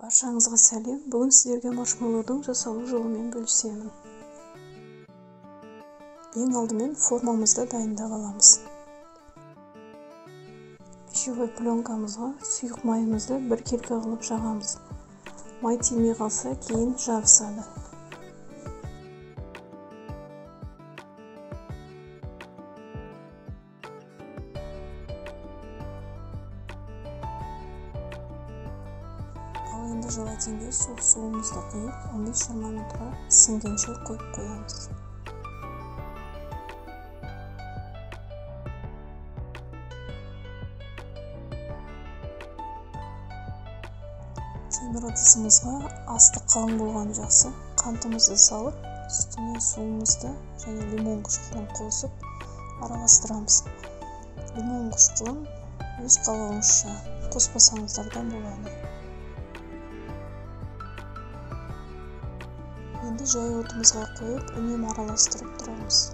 Баршаңызға сәлем. Бүгін сіздерге маршмеллоудың жасалу жолымен бөлісемін. Ең алдымен формамызды дайындап аламыз. Пищевой пленкамызға сұйық майымызды бір келкі қылып жағамыз. Май тимей қалса, кейін жабысады. Ал енді желатинге суымызды құйып 15-20 минутқа ісінгенше қойып қоямыз. Темір ыдысымызға асты қалың болған жақсы. Қантымызды салып, үстіне суымызды және лимон қышқылын қосып араластырамыз. Лимон қышқылын өз қалауыңызша қоспасаңыздар да болады. Енді жай отымызға қойып, үнемі араластырып тұрамыз.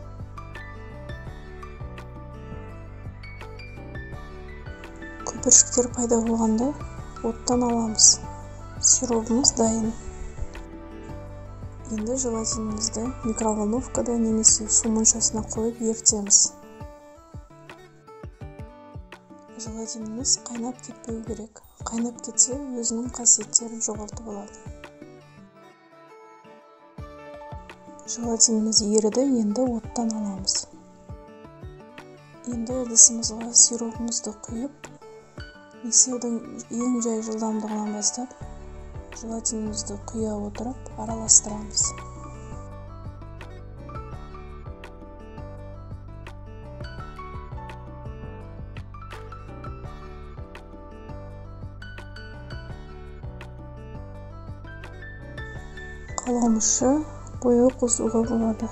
Көпіршіктер пайда болғанда оттан аламыз. Сиробымыз дайын. Енді желатинімізді микроволновкада немесе су моншасына қойып ерітеміз. Желатиніміз қайнап кетпеу керек. Қайнап кетсе, өзінің қасиеттерін жоғалтып алады. Желатиніміз еріді, енді оттан аламыз. Енді ыдысымызға сиропымызды құйып, миксердің ең жай жылдамдығынан бастап, желатинімізді құя отырып араластырамыз. Қалауымызша бояу қосуға болады.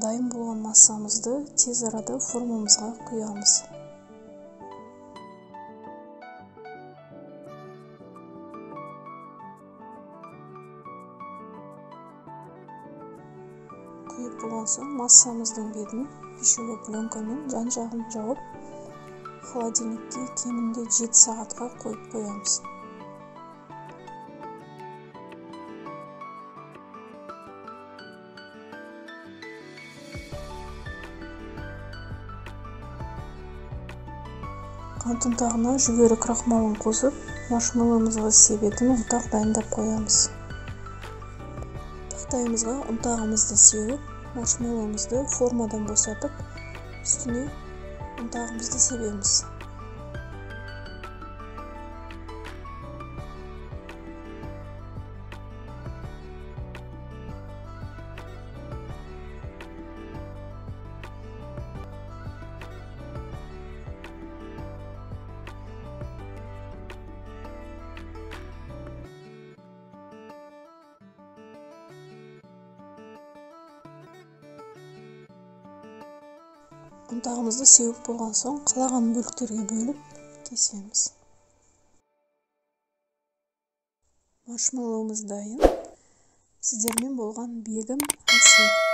Дайын болған массамызды тез арада формамызға құямыз. Құйып болған соң массамыздың бетін пищевой пленкамен жан-жағын жауып, холодильникке кемінде 7 сағатқа қойып қоямыз. Қант ұнтағына жүгері крахмалын қосып, маршмеллоумызға себетін ұнтақ дайындап қоямыз. Тақтайымызға ұнтағымызды сеуіп, маршмеллоумызды формадан босатып, үстіне ұнтағымызды себеміз. Ұнтағымызды сеуіп болған соң, қалаған бөліктерге бөліп кесеміз. Маршмеллоумыз дайын. Сіздермен болған Бегім Әсел.